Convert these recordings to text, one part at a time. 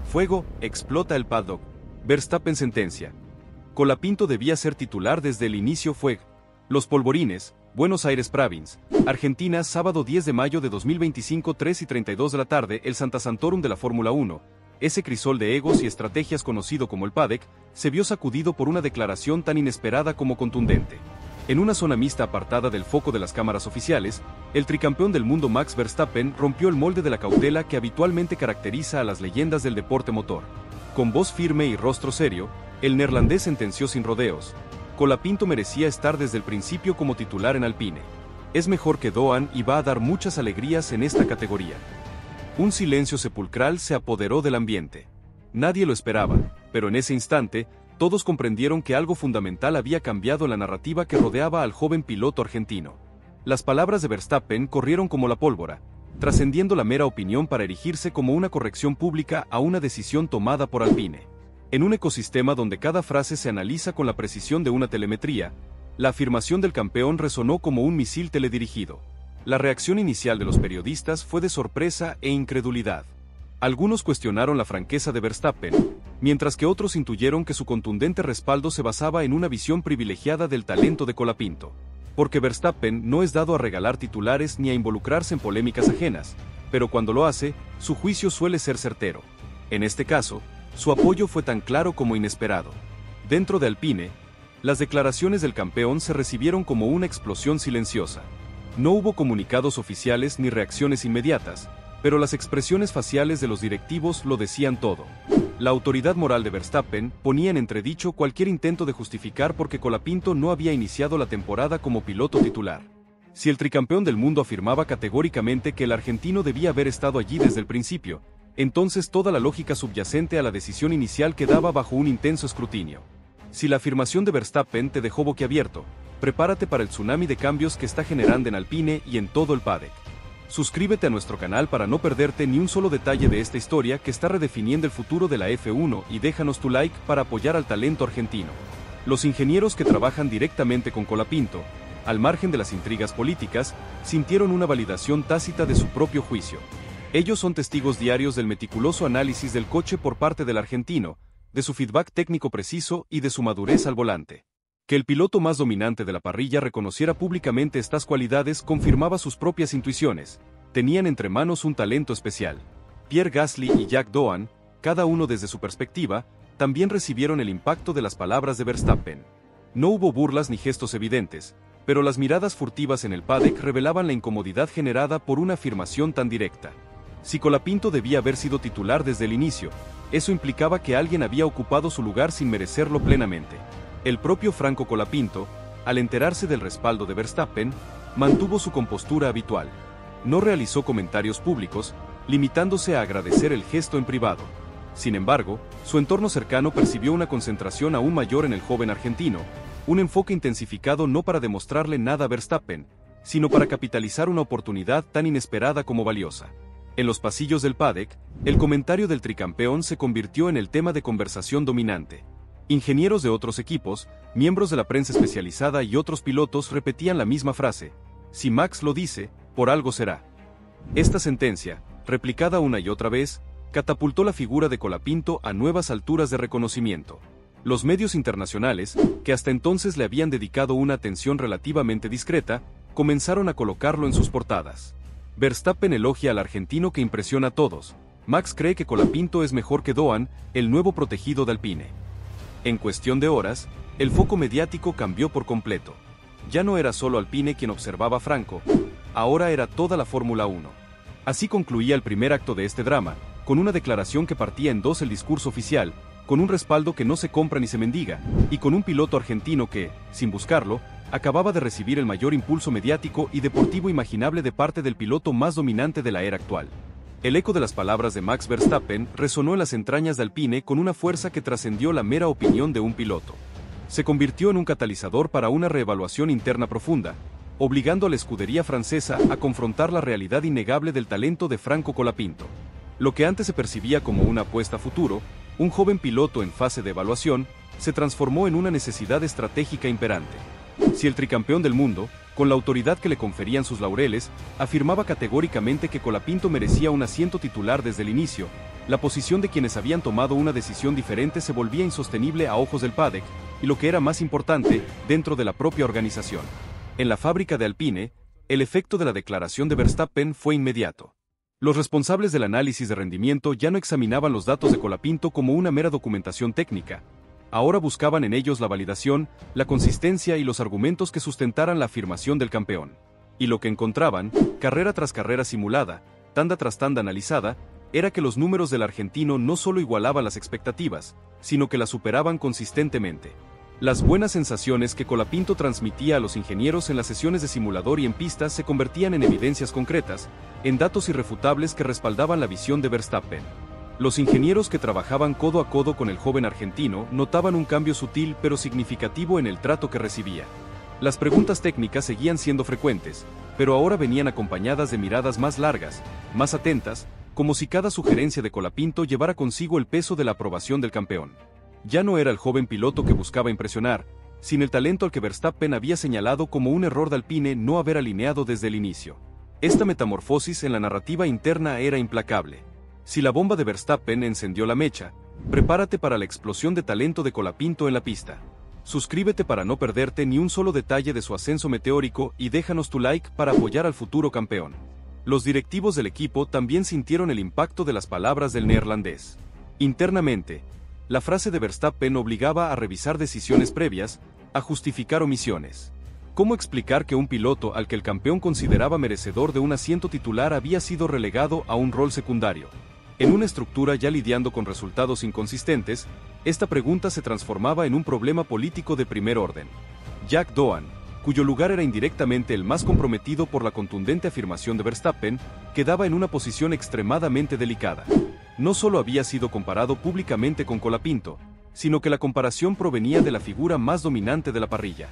Fuego, explota el paddock. Verstappen sentencia. Colapinto debía ser titular desde el inicio. Fuego. Los polvorines, Buenos Aires Province, Argentina, sábado 10 de mayo de 2025, 3:32 de la tarde. El Santa Santorum de la Fórmula 1, ese crisol de egos y estrategias conocido como el paddock, se vio sacudido por una declaración tan inesperada como contundente. En una zona mixta apartada del foco de las cámaras oficiales, el tricampeón del mundo Max Verstappen rompió el molde de la cautela que habitualmente caracteriza a las leyendas del deporte motor. Con voz firme y rostro serio, el neerlandés sentenció sin rodeos: Colapinto merecía estar desde el principio como titular en Alpine. Es mejor que Doan y va a dar muchas alegrías en esta categoría. Un silencio sepulcral se apoderó del ambiente. Nadie lo esperaba, pero en ese instante, todos comprendieron que algo fundamental había cambiado en la narrativa que rodeaba al joven piloto argentino. Las palabras de Verstappen corrieron como la pólvora, trascendiendo la mera opinión para erigirse como una corrección pública a una decisión tomada por Alpine. En un ecosistema donde cada frase se analiza con la precisión de una telemetría, la afirmación del campeón resonó como un misil teledirigido. La reacción inicial de los periodistas fue de sorpresa e incredulidad. Algunos cuestionaron la franqueza de Verstappen, mientras que otros intuyeron que su contundente respaldo se basaba en una visión privilegiada del talento de Colapinto. Porque Verstappen no es dado a regalar titulares ni a involucrarse en polémicas ajenas, pero cuando lo hace, su juicio suele ser certero. En este caso, su apoyo fue tan claro como inesperado. Dentro de Alpine, las declaraciones del campeón se recibieron como una explosión silenciosa. No hubo comunicados oficiales ni reacciones inmediatas, pero las expresiones faciales de los directivos lo decían todo. La autoridad moral de Verstappen ponía en entredicho cualquier intento de justificar por qué Colapinto no había iniciado la temporada como piloto titular. Si el tricampeón del mundo afirmaba categóricamente que el argentino debía haber estado allí desde el principio, entonces toda la lógica subyacente a la decisión inicial quedaba bajo un intenso escrutinio. Si la afirmación de Verstappen te dejó boquiabierto, prepárate para el tsunami de cambios que está generando en Alpine y en todo el paddock. Suscríbete a nuestro canal para no perderte ni un solo detalle de esta historia que está redefiniendo el futuro de la F1 y déjanos tu like para apoyar al talento argentino. Los ingenieros que trabajan directamente con Colapinto, al margen de las intrigas políticas, sintieron una validación tácita de su propio juicio. Ellos son testigos diarios del meticuloso análisis del coche por parte del argentino, de su feedback técnico preciso y de su madurez al volante. Que el piloto más dominante de la parrilla reconociera públicamente estas cualidades confirmaba sus propias intuiciones. Tenían entre manos un talento especial. Pierre Gasly y Jack Doan, cada uno desde su perspectiva, también recibieron el impacto de las palabras de Verstappen. No hubo burlas ni gestos evidentes, pero las miradas furtivas en el paddock revelaban la incomodidad generada por una afirmación tan directa. Si Colapinto debía haber sido titular desde el inicio, eso implicaba que alguien había ocupado su lugar sin merecerlo plenamente. El propio Franco Colapinto, al enterarse del respaldo de Verstappen, mantuvo su compostura habitual. No realizó comentarios públicos, limitándose a agradecer el gesto en privado. Sin embargo, su entorno cercano percibió una concentración aún mayor en el joven argentino, un enfoque intensificado no para demostrarle nada a Verstappen, sino para capitalizar una oportunidad tan inesperada como valiosa. En los pasillos del paddock, el comentario del tricampeón se convirtió en el tema de conversación dominante. Ingenieros de otros equipos, miembros de la prensa especializada y otros pilotos repetían la misma frase: si Max lo dice, por algo será. Esta sentencia, replicada una y otra vez, catapultó la figura de Colapinto a nuevas alturas de reconocimiento. Los medios internacionales, que hasta entonces le habían dedicado una atención relativamente discreta, comenzaron a colocarlo en sus portadas. Verstappen elogia al argentino que impresiona a todos. Max cree que Colapinto es mejor que Doan, el nuevo protegido de Alpine. En cuestión de horas, el foco mediático cambió por completo. Ya no era solo Alpine quien observaba a Franco, ahora era toda la Fórmula 1. Así concluía el primer acto de este drama, con una declaración que partía en dos el discurso oficial, con un respaldo que no se compra ni se mendiga, y con un piloto argentino que, sin buscarlo, acababa de recibir el mayor impulso mediático y deportivo imaginable de parte del piloto más dominante de la era actual. El eco de las palabras de Max Verstappen resonó en las entrañas de Alpine con una fuerza que trascendió la mera opinión de un piloto. Se convirtió en un catalizador para una reevaluación interna profunda, obligando a la escudería francesa a confrontar la realidad innegable del talento de Franco Colapinto. Lo que antes se percibía como una apuesta a futuro, un joven piloto en fase de evaluación, se transformó en una necesidad estratégica imperante. Si el tricampeón del mundo, con la autoridad que le conferían sus laureles, afirmaba categóricamente que Colapinto merecía un asiento titular desde el inicio, La posición de quienes habían tomado una decisión diferente se volvía insostenible a ojos del paddock, y lo que era más importante, dentro de la propia organización. En la fábrica de Alpine, el efecto de la declaración de Verstappen fue inmediato. Los responsables del análisis de rendimiento ya no examinaban los datos de Colapinto como una mera documentación técnica. Ahora buscaban en ellos la validación, la consistencia y los argumentos que sustentaran la afirmación del campeón. Y lo que encontraban, carrera tras carrera simulada, tanda tras tanda analizada, era que los números del argentino no solo igualaban las expectativas, sino que las superaban consistentemente. Las buenas sensaciones que Colapinto transmitía a los ingenieros en las sesiones de simulador y en pistas se convertían en evidencias concretas, en datos irrefutables que respaldaban la visión de Verstappen. Los ingenieros que trabajaban codo a codo con el joven argentino notaban un cambio sutil pero significativo en el trato que recibía. Las preguntas técnicas seguían siendo frecuentes, pero ahora venían acompañadas de miradas más largas, más atentas, como si cada sugerencia de Colapinto llevara consigo el peso de la aprobación del campeón. Ya no era el joven piloto que buscaba impresionar, sino el talento al que Verstappen había señalado como un error de Alpine no haber alineado desde el inicio. Esta metamorfosis en la narrativa interna era implacable. Si la bomba de Verstappen encendió la mecha, prepárate para la explosión de talento de Colapinto en la pista. Suscríbete para no perderte ni un solo detalle de su ascenso meteórico y déjanos tu like para apoyar al futuro campeón. Los directivos del equipo también sintieron el impacto de las palabras del neerlandés. Internamente, la frase de Verstappen obligaba a revisar decisiones previas, a justificar omisiones. ¿Cómo explicar que un piloto al que el campeón consideraba merecedor de un asiento titular había sido relegado a un rol secundario? En una estructura ya lidiando con resultados inconsistentes, esta pregunta se transformaba en un problema político de primer orden. Jack Doohan, cuyo lugar era indirectamente el más comprometido por la contundente afirmación de Verstappen, quedaba en una posición extremadamente delicada. No solo había sido comparado públicamente con Colapinto, sino que la comparación provenía de la figura más dominante de la parrilla.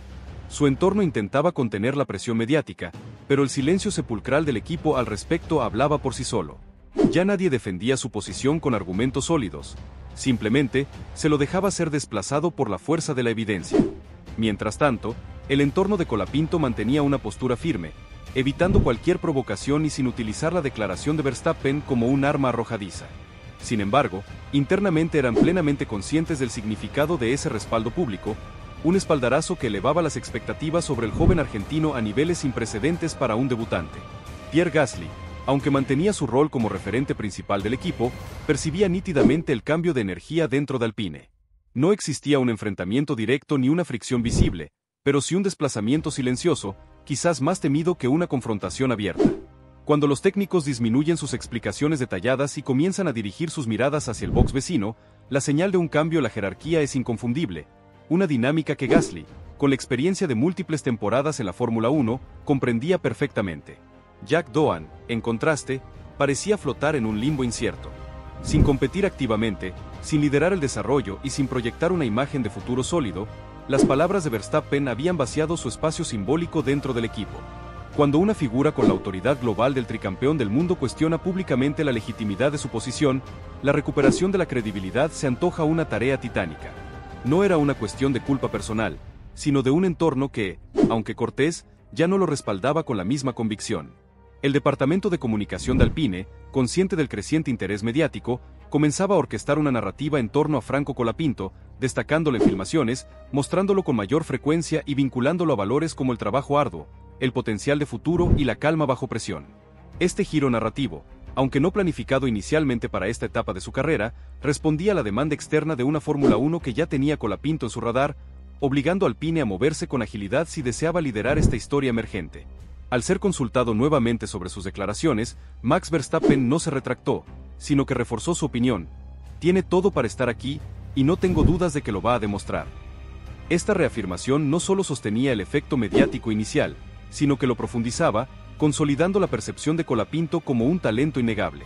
Su entorno intentaba contener la presión mediática, pero el silencio sepulcral del equipo al respecto hablaba por sí solo. Ya nadie defendía su posición con argumentos sólidos, simplemente se lo dejaba ser desplazado por la fuerza de la evidencia. Mientras tanto, el entorno de Colapinto mantenía una postura firme, evitando cualquier provocación y sin utilizar la declaración de Verstappen como un arma arrojadiza. Sin embargo, internamente eran plenamente conscientes del significado de ese respaldo público, un espaldarazo que elevaba las expectativas sobre el joven argentino a niveles sin precedentes para un debutante. Pierre Gasly, aunque mantenía su rol como referente principal del equipo, percibía nítidamente el cambio de energía dentro de Alpine. No existía un enfrentamiento directo ni una fricción visible, pero sí un desplazamiento silencioso, quizás más temido que una confrontación abierta. Cuando los técnicos disminuyen sus explicaciones detalladas y comienzan a dirigir sus miradas hacia el box vecino, la señal de un cambio en la jerarquía es inconfundible, una dinámica que Gasly, con la experiencia de múltiples temporadas en la Fórmula 1, comprendía perfectamente. Jack Doohan, en contraste, parecía flotar en un limbo incierto. Sin competir activamente, sin liderar el desarrollo y sin proyectar una imagen de futuro sólido, las palabras de Verstappen habían vaciado su espacio simbólico dentro del equipo. Cuando una figura con la autoridad global del tricampeón del mundo cuestiona públicamente la legitimidad de su posición, la recuperación de la credibilidad se antoja una tarea titánica. No era una cuestión de culpa personal, sino de un entorno que, aunque cortés, ya no lo respaldaba con la misma convicción. El departamento de comunicación de Alpine, consciente del creciente interés mediático, comenzaba a orquestar una narrativa en torno a Franco Colapinto, destacándolo en filmaciones, mostrándolo con mayor frecuencia y vinculándolo a valores como el trabajo arduo, el potencial de futuro y la calma bajo presión. Este giro narrativo, aunque no planificado inicialmente para esta etapa de su carrera, respondía a la demanda externa de una Fórmula 1 que ya tenía Colapinto en su radar, obligando a Alpine a moverse con agilidad si deseaba liderar esta historia emergente. Al ser consultado nuevamente sobre sus declaraciones, Max Verstappen no se retractó, sino que reforzó su opinión. Tiene todo para estar aquí, y no tengo dudas de que lo va a demostrar. Esta reafirmación no solo sostenía el efecto mediático inicial, sino que lo profundizaba, consolidando la percepción de Colapinto como un talento innegable.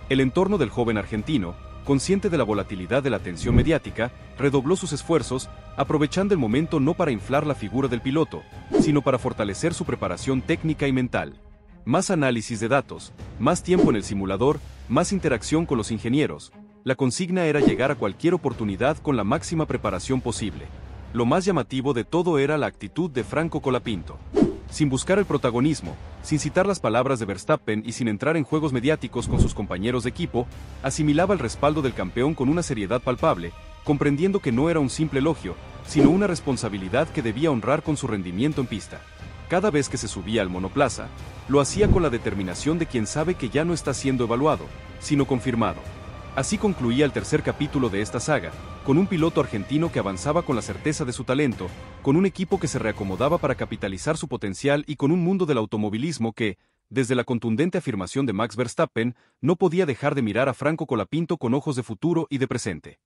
El entorno del joven argentino, consciente de la volatilidad de la atención mediática, redobló sus esfuerzos, aprovechando el momento no para inflar la figura del piloto, sino para fortalecer su preparación técnica y mental. Más análisis de datos, más tiempo en el simulador, más interacción con los ingenieros. La consigna era llegar a cualquier oportunidad con la máxima preparación posible. Lo más llamativo de todo era la actitud de Franco Colapinto. Sin buscar el protagonismo, sin citar las palabras de Verstappen y sin entrar en juegos mediáticos con sus compañeros de equipo, asimilaba el respaldo del campeón con una seriedad palpable, comprendiendo que no era un simple elogio, sino una responsabilidad que debía honrar con su rendimiento en pista. Cada vez que se subía al monoplaza, lo hacía con la determinación de quien sabe que ya no está siendo evaluado, sino confirmado. Así concluía el tercer capítulo de esta saga, con un piloto argentino que avanzaba con la certeza de su talento, con un equipo que se reacomodaba para capitalizar su potencial y con un mundo del automovilismo que, desde la contundente afirmación de Max Verstappen, no podía dejar de mirar a Franco Colapinto con ojos de futuro y de presente.